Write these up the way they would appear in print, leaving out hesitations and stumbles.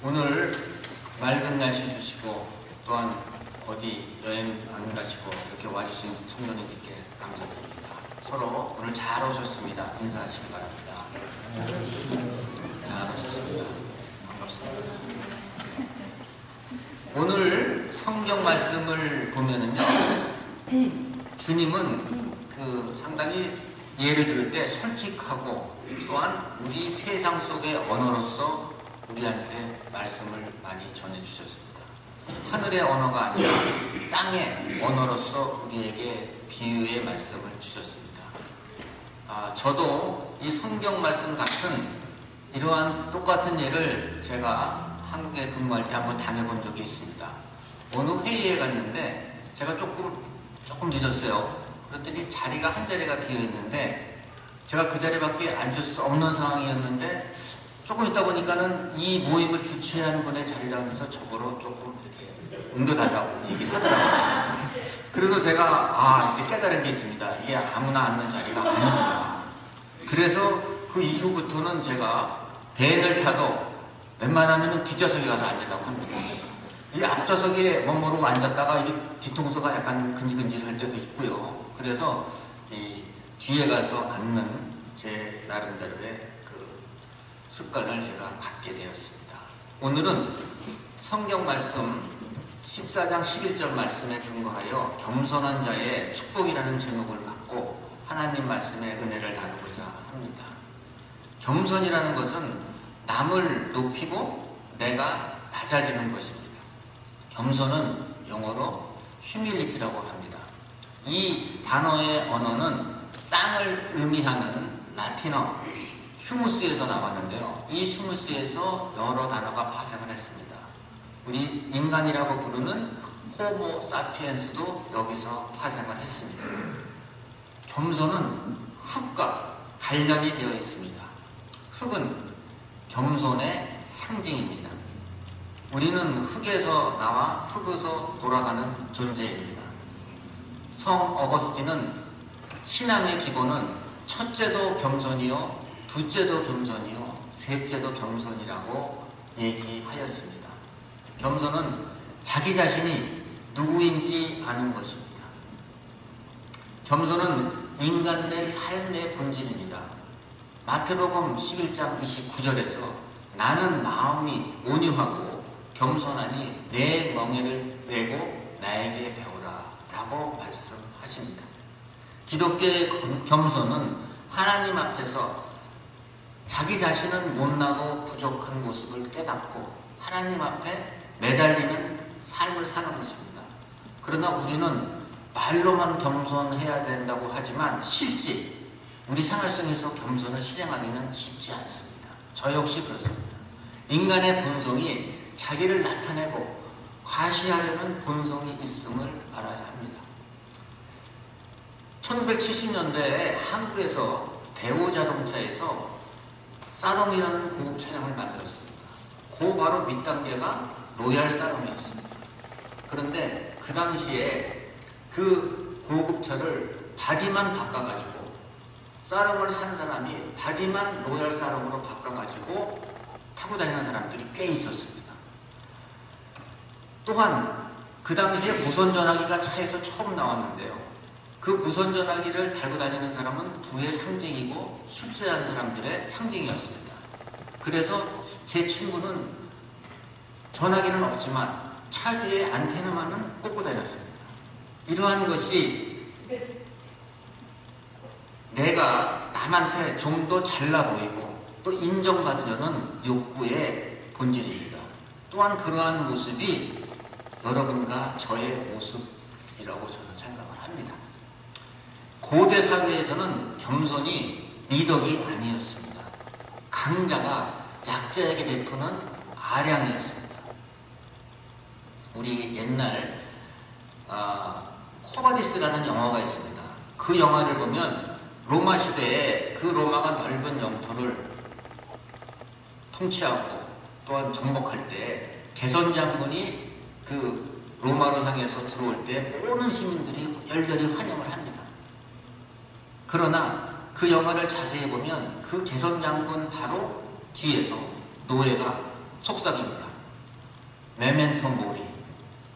오늘 맑은 날씨 주시고 또한 어디 여행 안 가시고 이렇게 와주신 성도님들께 감사드립니다. 서로 오늘 잘 오셨습니다. 인사하시기 바랍니다. 잘 오셨습니다. 반갑습니다. 오늘 성경 말씀을 보면은요, 주님은 상당히 예를 들을 때 솔직하고 또한 우리 세상 속의 언어로서 우리한테 말씀을 많이 전해주셨습니다. 하늘의 언어가 아니라 땅의 언어로서 우리에게 비유의 말씀을 주셨습니다. 저도 이 성경 말씀 같은 이러한 똑같은 예를 제가 한국에 근무할 때 한번 다녀본 적이 있습니다. 어느 회의에 갔는데 제가 조금 늦었어요. 그랬더니 자리가 한 자리가 비어 있는데 제가 그 자리밖에 앉을 수 없는 상황이었는데 조금 있다 보니까는 이 모임을 주최하는 분의 자리라면서 저거로 조금 이렇게 옮겨달라고 얘기를 하더라고요. 그래서 제가 이제 깨달은 게 있습니다. 이게 아무나 앉는 자리가 아니구나. 그래서 그 이후부터는 제가 밴을 타도 웬만하면 뒷좌석에 가서 앉으려고 합니다. 이 앞좌석에 멋모르고 앉았다가 이 뒤통수가 약간 근질근질할 때도 있고요. 그래서 이 뒤에 가서 앉는 제 나름대로의 습관을 제가 갖게 되었습니다. 오늘은 성경 말씀 14장 11절 말씀에 근거하여 겸손한 자의 축복이라는 제목을 갖고 하나님 말씀의 은혜를 나누고자 합니다. 겸손이라는 것은 남을 높이고 내가 낮아지는 것입니다. 겸손은 영어로 humility라고 합니다. 이 단어의 언어는 땅을 의미하는 라틴어 휴무스에서 나왔는데요. 이 휴무스에서 여러 단어가 파생을 했습니다. 우리 인간이라고 부르는 호모 사피엔스도 여기서 파생을 했습니다. 겸손은 흙과 관련이 되어 있습니다. 흙은 겸손의 상징입니다. 우리는 흙에서 나와 흙에서 돌아가는 존재입니다. 성 어거스틴은 신앙의 기본은 첫째도 겸손이요, 둘째도 겸손이요, 셋째도 겸손이라고 얘기하였습니다. 겸손은 자기 자신이 누구인지 아는 것입니다. 겸손은 인간의 삶의 본질입니다. 마태복음 11장 29절에서 나는 마음이 온유하고 겸손하니 내 멍에를 메고 나에게 배우라 라고 말씀하십니다. 기독교의 겸손은 하나님 앞에서 자기 자신은 못나고 부족한 모습을 깨닫고 하나님 앞에 매달리는 삶을 사는 것입니다. 그러나 우리는 말로만 겸손해야 된다고 하지만 실제 우리 생활 속에서 겸손을 실행하기는 쉽지 않습니다. 저 역시 그렇습니다. 인간의 본성이 자기를 나타내고 과시하려는 본성이 있음을 알아야 합니다. 1970년대에 한국에서 대우자동차에서 사롱이라는 고급 차량을 만들었습니다. 그 바로 윗단계가 로얄 사롱이었습니다. 그런데 그 당시에 그 고급차를 바디만 바꿔가지고 사롱을 산 사람이 바디만 로얄 사롱으로 바꿔가지고 타고 다니는 사람들이 꽤 있었습니다. 또한 그 당시에 무선전화기가 차에서 처음 나왔는데요. 그 무선전화기를 달고 다니는 사람은 부의 상징이고 출세한 사람들의 상징이었습니다. 그래서 제 친구는 전화기는 없지만 차 뒤에 안테나만은 꽂고 다녔습니다. 이러한 것이 내가 남한테 좀 더 잘나 보이고 또 인정받으려는 욕구의 본질입니다. 또한 그러한 모습이 여러분과 저의 모습이라고 저는 생각을 합니다. 고대 사회에서는 겸손이 미덕이 아니었습니다. 강자가 약자에게 베푸는 아량이었습니다. 우리 옛날 코바디스라는 영화가 있습니다. 그 영화를 보면 로마 시대에 그 로마가 넓은 영토를 통치하고 또한 정복할 때 개선 장군이 그 로마로 향해서 들어올 때 모든 시민들이 열렬히 환영을 합니다. 그러나 그 영화를 자세히 보면 그 개선 장군 바로 뒤에서 노예가 속삭입니다. 메멘토 모리.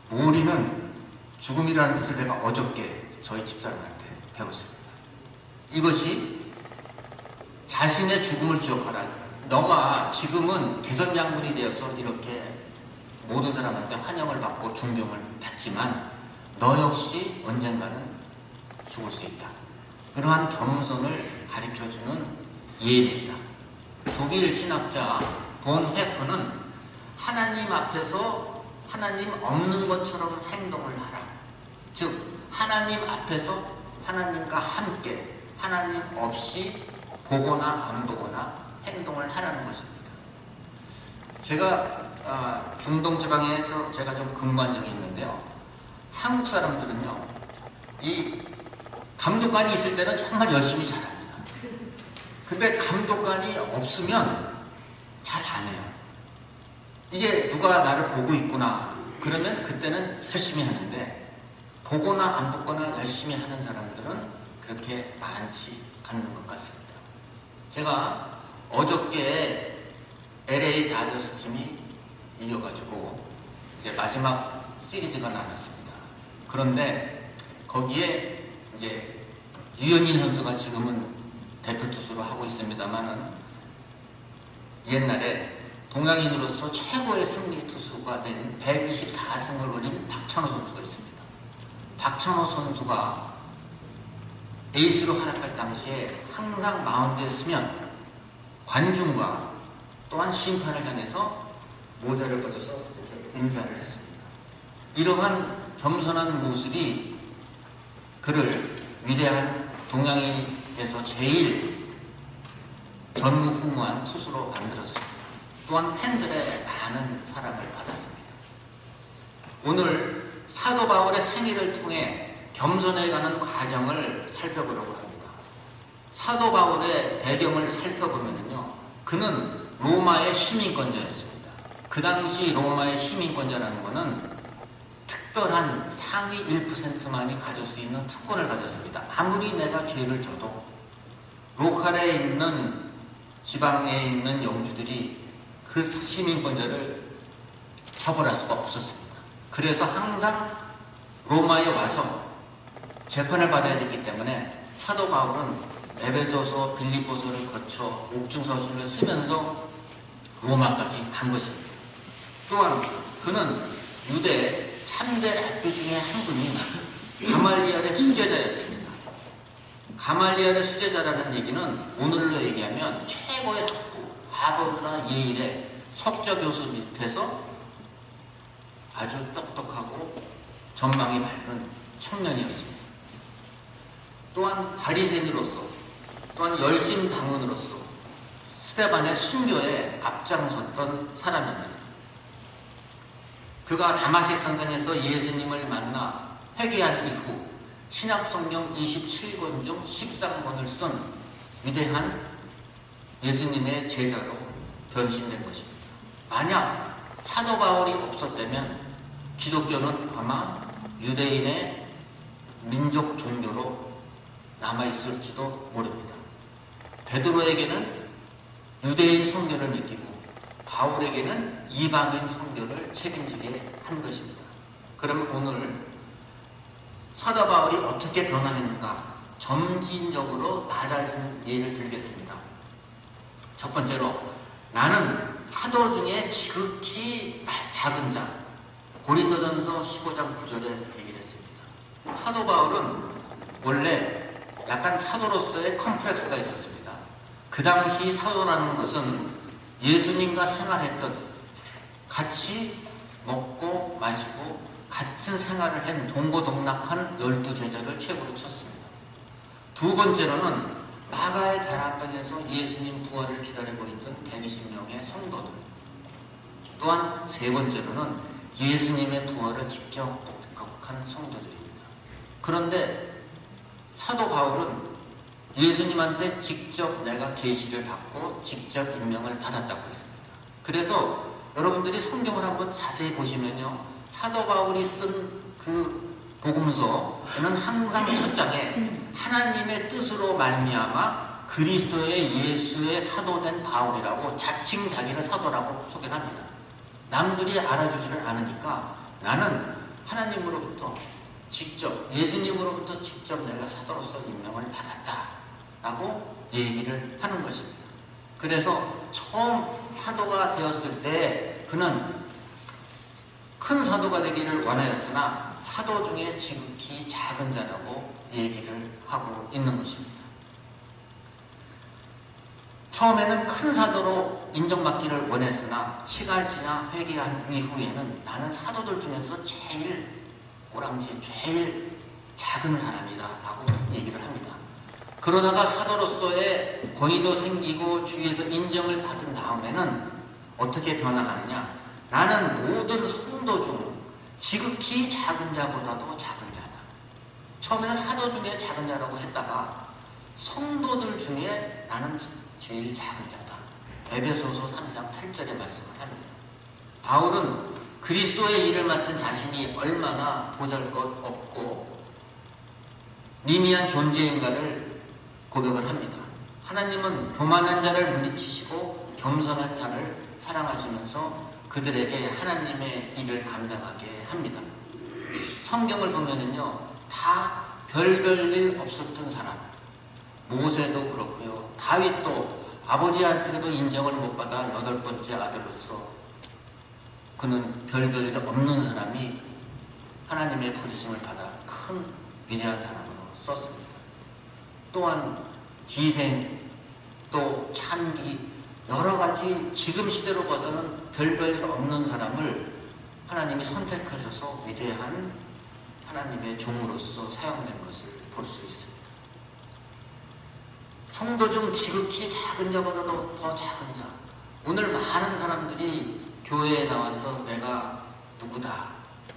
모리는 죽음이라는 뜻을 내가 어저께 저희 집사람한테 배웠습니다. 이것이 자신의 죽음을 기억하라. 너가 지금은 개선양분이 되어서 이렇게 모든 사람한테 환영을 받고 존경을 받지만 너 역시 언젠가는 죽을 수 있다. 그러한 겸손을 가르쳐주는 예입니다. 독일 신학자 본 회퍼는 하나님 앞에서 하나님 없는 것처럼 행동을 하라. 즉 하나님 앞에서 하나님과 함께 하나님 없이 보거나 안 보거나 행동을 하라는 것입니다. 제가 중동 지방에서 제가 좀 근무한 적이 있는데요. 한국 사람들은요, 이 감독관이 있을 때는 정말 열심히 잘합니다. 근데 감독관이 없으면 잘 안 해요. 이게 누가 나를 보고 있구나 그러면 그때는 열심히 하는데, 보거나 안 보거나 열심히 하는 사람들은 그렇게 많지 않는 것 같습니다. 제가 어저께 LA 다저스 팀이 이겨가지고 이제 마지막 시리즈가 남았습니다. 그런데 거기에 이제 유현진 선수가 지금은 대표 투수로 하고 있습니다만은 옛날에 동양인으로서 최고의 승리 투수가 된 124승을 올린 박찬호 선수가 있습니다. 박찬호 선수가 에이스로 활약할 당시에 항상 마운드에 서면 관중과 또한 심판을 향해서 모자를 벗어서 이렇게 인사를 했습니다. 이러한 겸손한 모습이 그를 위대한 동양인에서 제일 전무후무한 투수로 만들었습니다. 또한 팬들의 많은 사랑을 받았습니다. 오늘 사도 바울의 생애를 통해 겸손해가는 과정을 살펴보려고 합니다. 사도 바울의 배경을 살펴보면요, 그는 로마의 시민권자였습니다. 그 당시 로마의 시민권자라는 것은 특별한 상위 1%만이 가질 수 있는 특권을 가졌습니다. 아무리 내가 죄를 져도 로컬에 있는 지방에 있는 영주들이 그 시민권자를 처벌할 수가 없었습니다. 그래서 항상 로마에 와서 재판을 받아야 됐기 때문에 사도 바울은 에베소서, 빌립보서를 거쳐 옥중서술을 쓰면서 로마까지 간 것입니다. 또한 그는 유대 3대 학교 중에 한 분이 가말리엘의 수제자였습니다. 가말리엘의 수제자라는 얘기는 오늘로 얘기하면 최고의 학부, 하버드나 예일의 석좌 교수 밑에서 아주 똑똑하고 전망이 밝은 청년이었습니다. 또한 바리새인으로서, 또한 열심 당원으로서 스데반의 순교에 앞장섰던 사람입니다. 그가 다마색 선상에서 예수님을 만나 회개한 이후 신약성경 27권 중 13권을 쓴 위대한 예수님의 제자로 변신된 것입니다. 만약 사도 바울이 없었다면 기독교는 아마 유대인의 민족 종교로 남아있을지도 모릅니다. 베드로에게는 유대인 성교를 맡기고 바울에게는 이방인 성교를 책임지게 한 것입니다. 그럼 오늘 사도 바울이 어떻게 변화했는가 점진적으로 나 자신 예를 들겠습니다. 첫 번째로, 나는 사도 중에 지극히 작은 자, 고린도전서 15장 9절에 얘기를 했습니다. 사도 바울은 원래 약간 사도로서의 컴플렉스가 있었습니다. 그 당시 사도라는 것은 예수님과 생활했던, 같이 먹고 마시고 같은 생활을 한 동고동락한 12제자를 최고로 쳤습니다. 두 번째로는 마가의 다락방에서 예수님 부활을 기다리고 있던 120명의 성도들. 또한 세 번째로는 예수님의 부활을 직접 목격한 성도들입니다. 그런데 사도 바울은 예수님한테 직접 내가 계시를 받고 직접 임명을 받았다고 했습니다. 그래서 여러분들이 성경을 한번 자세히 보시면요, 사도 바울이 쓴 그 복음서에는 항상 첫 장에 하나님의 뜻으로 말미암아 그리스도의 예수의 사도된 바울이라고 자칭 자기를 사도라고 소개합니다. 남들이 알아주지를 않으니까 나는 하나님으로부터 직접, 예수님으로부터 직접 내가 사도로서 임명을 받았다라고 얘기를 하는 것입니다. 그래서 처음 사도가 되었을 때 그는 큰 사도가 되기를 원하였으나 사도 중에 지극히 작은 자라고 얘기를 하고 있는 것입니다. 처음에는 큰 사도로 인정받기를 원했으나 시간이 지나 회개한 이후에는 나는 사도들 중에서 제일 오랑지 제일 작은 사람이다 라고 얘기를 합니다. 그러다가 사도로서의 권위도 생기고 주위에서 인정을 받은 다음에는 어떻게 변화하느냐, 나는 모든 성도 중 지극히 작은 자보다도 작은 자다. 처음에는 사도 중에 작은 자라고 했다가 성도들 중에 나는 제일 작은 자다. 에베소서 3장 8절의 말씀을 합니다. 바울은 그리스도의 일을 맡은 자신이 얼마나 보잘것없고 미미한 존재인가를 고백을 합니다. 하나님은 교만한 자를 물리치시고 겸손한 자를 사랑하시면서 그들에게 하나님의 일을 감당하게 합니다. 성경을 보면은요, 다 별별 일 없었던 사람, 모세도 그렇고요, 다윗도 아버지한테도 인정을 못 받아 8번째 아들로서 그는 별별 일 없는 사람이 하나님의 부르심을 받아 큰 위대한 사람으로 썼습니다. 또한 기생, 또 찬기, 여러 가지 지금 시대로 봐서는 별별 일 없는 사람을 하나님이 선택하셔서 위대한 하나님의 종으로서 사용된 것을 볼 수 있습니다. 성도 중 지극히 작은 자보다도 더 작은 자. 오늘 많은 사람들이 교회에 나와서 내가 누구다,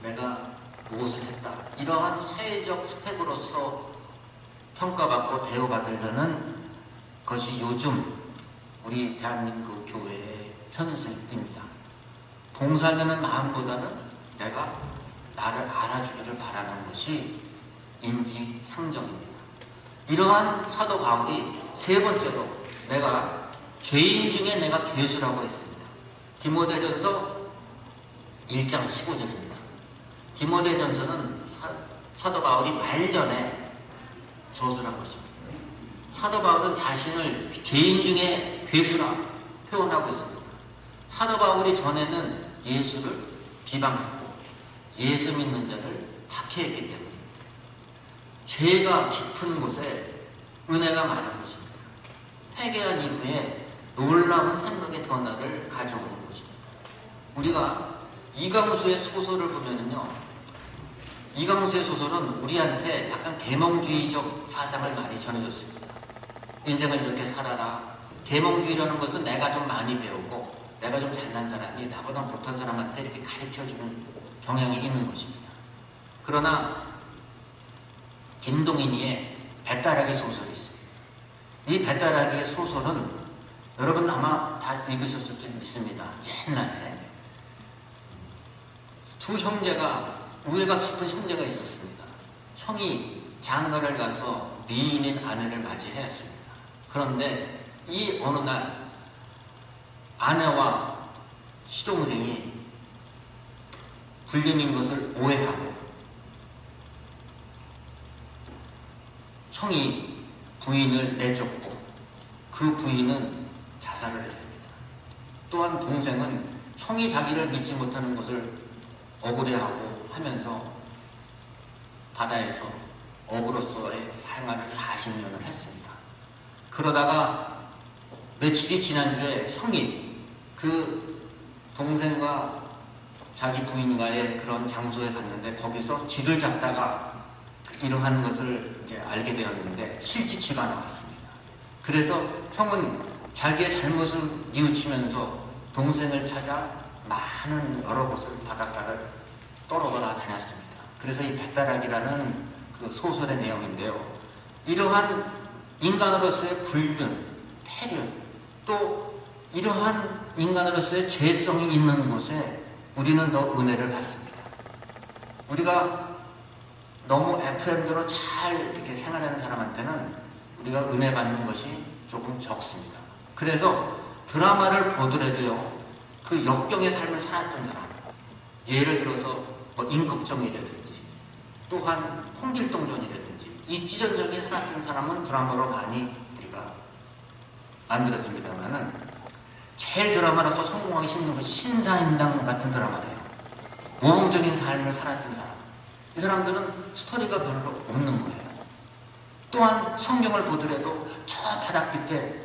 내가 무엇을 했다, 이러한 사회적 스펙으로서 평가받고 대우받으려는 것이 요즘 우리 대한민국 교회의 현상입니다. 봉사하는 마음보다는 내가 나를 알아주기를 바라는 것이 인지상정입니다. 이러한 사도 바울이 세 번째로 내가 죄인 중에 내가 괴수라고 했습니다. 디모데전서 1장 15절입니다. 디모데전서는 사도 바울이 말년에 저술한 것입니다. 사도 바울은 자신을 죄인 중에 괴수라 표현하고 있습니다. 사도 바울이 전에는 예수를 비방했고 예수 믿는 자를 박해했기 때문입니다. 죄가 깊은 곳에 은혜가 많은 것입니다. 회개한 이후에 놀라운 생각의 변화를 가져오는 것입니다. 우리가 이강수의 소설을 보면은요, 이강수의 소설은 우리한테 약간 계몽주의적 사상을 많이 전해줬습니다. 인생을 이렇게 살아라. 계몽주의라는 것은 내가 좀 많이 배우고 내가 좀 잘난 사람이 나보다 못한 사람한테 이렇게 가르쳐주는 경향이 있는 것입니다. 그러나 김동인의 배따라기 소설이 있습니다. 이 배따라기의 소설은 여러분 아마 다 읽으셨을 줄 믿습니다. 옛날에 두 형제가, 우애가 깊은 형제가 있었습니다. 형이 장가를 가서 미인인 아내를 맞이하였습니다. 그런데 이 어느 날 아내와 시동생이 불륜인 것을 오해하고 형이 부인을 내쫓고 그 부인은 자살을 했습니다. 또한 동생은 형이 자기를 믿지 못하는 것을 억울해하고 하면서 바다에서 어부로서의 생활을 40년을 했습니다. 그러다가 며칠이 지난 주에 형이 그 동생과 자기 부인과의 그런 장소에 갔는데 거기서 쥐를 잡다가 이러한 것을 이제 알게 되었는데 실지치가 나왔습니다. 그래서 형은 자기의 잘못을 뉘우치면서 동생을 찾아 많은 여러 곳을 바닷가를 떠돌아 다녔습니다. 그래서 이 배따락이라는 그 소설의 내용인데요. 이러한 인간으로서의 불륜, 폐륜, 또 이러한 인간으로서의 죄성이 있는 곳에 우리는 더 은혜를 받습니다. 우리가 너무 FM대로 잘 이렇게 생활하는 사람한테는 우리가 은혜 받는 것이 조금 적습니다. 그래서 드라마를 보더라도요, 그 역경의 삶을 살았던 사람, 예를 들어서 뭐 임꺽정이라든지 또한 홍길동전이라든지 입지전적인 살았던 사람은 드라마로 많이 우리가 만들어집니다만은 제일 드라마로서 성공하기 힘든 것이 신사임당 같은 드라마예요. 모범적인 삶을 살았던 사람, 이 사람들은 스토리가 별로 없는 거예요. 또한 성경을 보더라도 저 바닥 밑에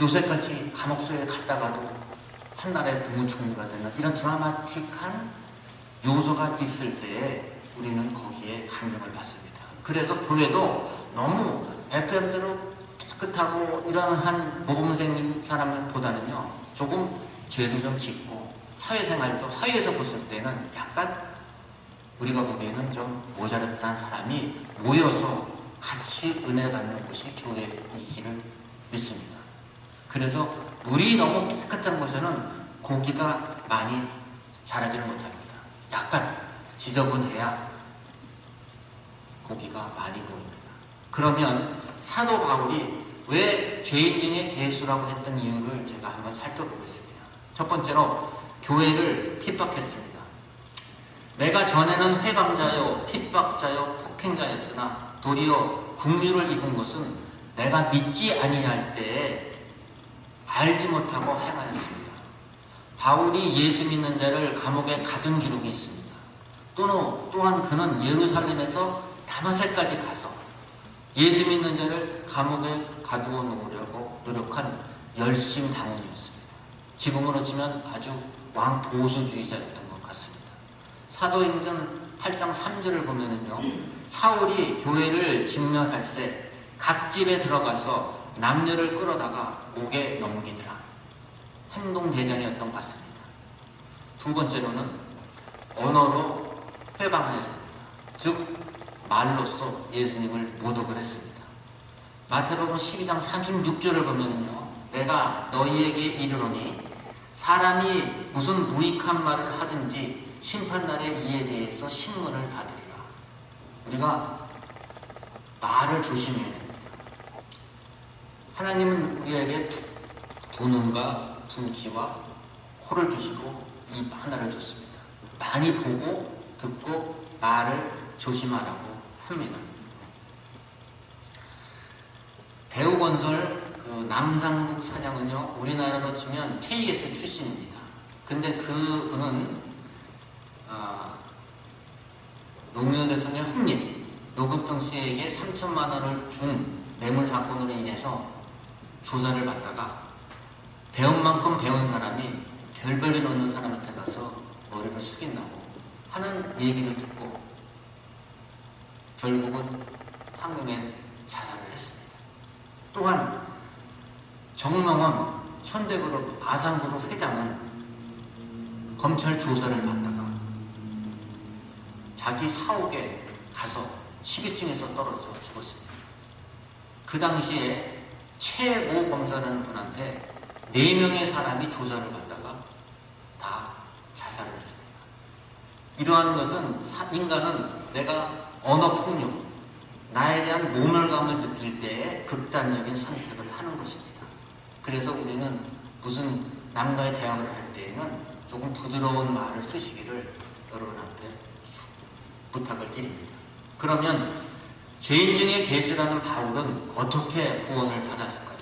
요셉같이 감옥소에 갔다가도 한나라의 국무총리가 되는 이런 드라마틱한 요소가 있을 때에 우리는 거기에 감명을 받습니다. 그래서 교회도 너무 FM대로 깨끗하고 이러한 모범생 사람을 보다는요, 조금 죄도 좀 짓고 사회생활도 사회에서 봤을 때는 약간 우리가 보기에는 좀 모자랐다는 사람이 모여서 같이 은혜 받는 곳이 교회이기를 믿습니다. 그래서 물이 너무 깨끗한 곳에는 고기가 많이 자라지는 못합니다. 약간 지저분해야 고기가 많이 보입니다. 그러면 사도 바울이 왜 죄인 중에 괴수라고 했던 이유를 제가 한번 살펴보겠습니다. 첫 번째로 교회를 핍박했습니다. 내가 전에는 회방자요, 핍박자요, 폭행자였으나 도리어 국류를 입은 것은 내가 믿지 아니할 때에 알지 못하고 행하였습니다. 바울이 예수 믿는 자를 감옥에 가둔 기록이 있습니다. 또한 그는 예루살렘에서 다마섹까지 가서 예수 믿는 자를 감옥에 가두어 놓으려고 노력한 열심 당원이었습니다. 지금으로 치면 아주 왕보수주의자였던 것 같습니다. 사도행전 8장 3절을 보면은요, 사울이 교회를 직면할세 각 집에 들어가서 남녀를 끌어다가 옥에 넘기더라. 행동대장이었던 것 같습니다. 두 번째로는 언어로 회방하였습니다. 즉 말로써 예수님을 모독을 했습니다. 마태복음 12장 36절을 보면은요, 내가 너희에게 이르노니 사람이 무슨 무익한 말을 하든지 심판날에 이에 대해서 신문을 받으리라. 우리가 말을 조심해야 됩니다. 하나님은 우리에게 두 눈과 두 귀와 코를 주시고 입 하나를 줬습니다. 많이 보고 듣고 말을 조심하라고 합니다. 대우건설 남상국 사장은요, 우리나라로 치면 KS 출신입니다. 근데 그분은 노무현 대통령 형님 노급병 씨에게 3천만 원을 준 뇌물 사건으로 인해서 조사를 받다가 배운 만큼 배운 사람이 별별일 없는 사람한테 가서 머리를 숙인다고 하는 얘기를 듣고 결국은 한국에 자살을 했습니다. 또한 정명원 현대그룹 아산그룹 회장은 검찰 조사를 받다가 자기 사옥에 가서 12층에서 떨어져 죽었습니다. 그 당시에 최고 검사라는 분한테 4명의 사람이 조사를 받다가 다 자살을 했습니다. 이러한 것은 인간은 내가 언어폭력, 나에 대한 모멸감을 느낄 때에 극단적인 선택을 하는 것입니다. 그래서 우리는 무슨 남과의 대화를 할 때에는 조금 부드러운 말을 쓰시기를 여러분한테 부탁을 드립니다. 그러면 죄인 중에 괴수라는 바울은 어떻게 구원을 받았을까요?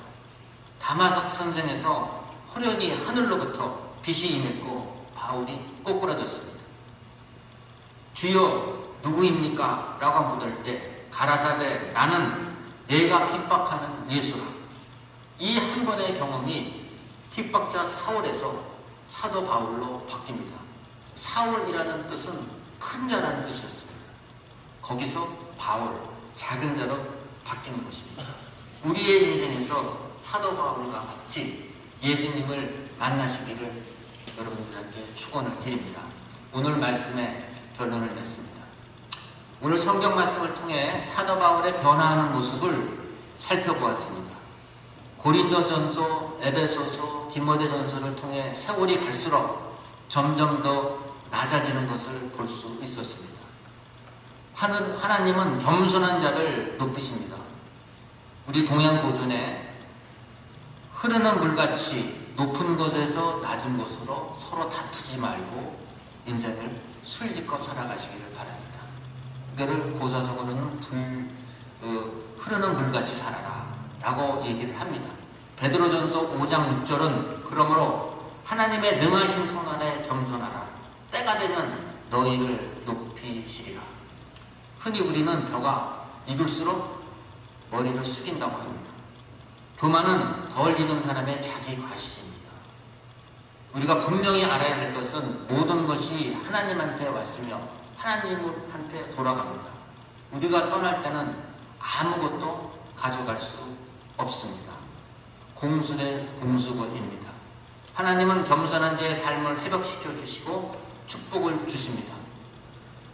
다마삭 선생에서 호련히 하늘로부터 빛이 임했고 바울이 꼬꾸라졌습니다. 주여 누구입니까? 라고 물을 때 가라사대 나는 내가 핍박하는 예수라. 이 한 번의 경험이 핍박자 사울에서 사도 바울로 바뀝니다. 사울이라는 뜻은 큰 자라는 뜻이었습니다. 거기서 바울, 작은 자로 바뀌는 것입니다. 우리의 인생에서 사도 바울과 같이 예수님을 만나시기를 여러분들한테 축원을 드립니다. 오늘 말씀의 결론을 냈습니다. 오늘 성경 말씀을 통해 사도 바울의 변화하는 모습을 살펴보았습니다. 고린도전서, 에베소서, 디모데전서를 통해 세월이 갈수록 점점 더 낮아지는 것을 볼 수 있었습니다. 하나님은 겸손한 자를 높이십니다. 우리 동양 고전에 흐르는 물같이 높은 곳에서 낮은 곳으로 서로 다투지 말고 인생을 술리껏 살아가시기를 바랍니다. 그거를 고사성어로는 흐르는 물같이 살아라 라고 얘기를 합니다. 베드로전서 5장 6절은 그러므로 하나님의 능하신 손 안에 겸손하라. 때가 되면 너희를 높이시리라. 흔히 우리는 벼가 익을수록 머리를 숙인다고 합니다. 교만은 덜 익은 사람의 자기 과시입니다. 우리가 분명히 알아야 할 것은 모든 것이 하나님한테 왔으며 하나님한테 돌아갑니다. 우리가 떠날 때는 아무것도 가져갈 수 없습니다. 공술의 공수권입니다. 하나님은 겸손한 자의 삶을 회복시켜 주시고 축복을 주십니다.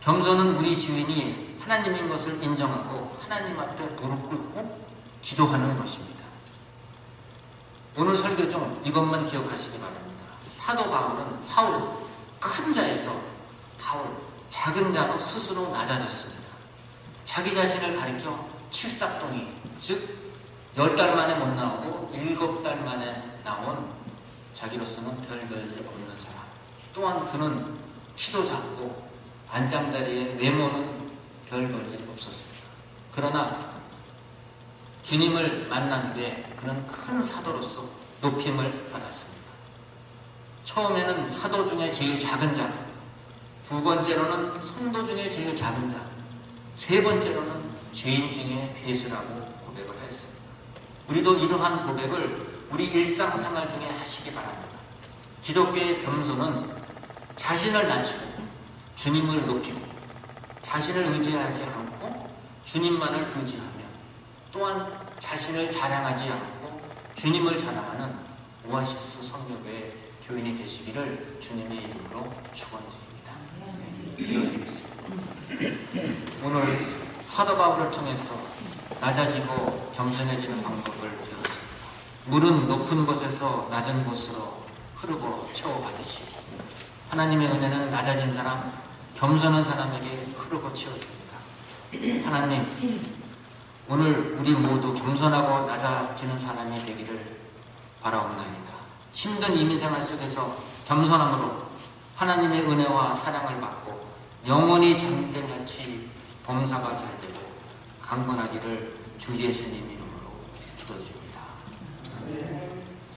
겸손은 우리 주인이 하나님인 것을 인정하고 하나님 앞에 무릎 꿇고 기도하는 것입니다. 오늘 설교 중 이것만 기억하시기 바랍니다. 사도 바울은 사울, 큰 자에서 바울, 작은 자로 스스로 낮아졌습니다. 자기 자신을 가리켜 칠삭동이, 즉 10달 만에 못 나오고 7달 만에 나온 자기로서는 별별 없는 사람. 또한 그는 키도 작고 안장다리의 외모는 별볼일 없었습니다. 그러나 주님을 만난 뒤에 그는 큰 사도로서 높임을 받았습니다. 처음에는 사도 중에 제일 작은 자, 두 번째로는 성도 중에 제일 작은 자, 세 번째로는 죄인 중에 괴수라고 고백을 하였습니다. 우리도 이러한 고백을 우리 일상생활 중에 하시기 바랍니다. 기독교의 겸손은 자신을 낮추고 주님을 높이고 자신을 의지하지 않고 주님만을 의지하며 또한 자신을 자랑하지 않고 주님을 자랑하는 오아시스 성교회의 교인이 되시기를 주님의 이름으로 축원드립니다. 기도드리겠습니다. 오늘 사도 바울을 통해서 낮아지고 겸손해지는 방법을 배웠습니다. 물은 높은 곳에서 낮은 곳으로 흐르고 채워받으시고 하나님의 은혜는 낮아진 사람, 겸손한 사람에게 흐르고 채워줍니다. 하나님, 오늘 우리 모두 겸손하고 낮아지는 사람이 되기를 바라옵나이다. 힘든 이민생활 속에서 겸손함으로 하나님의 은혜와 사랑을 받고 영원히 장대같이 범사가 잘되고 강건하기를 주 예수님 이름으로 기도드립니다.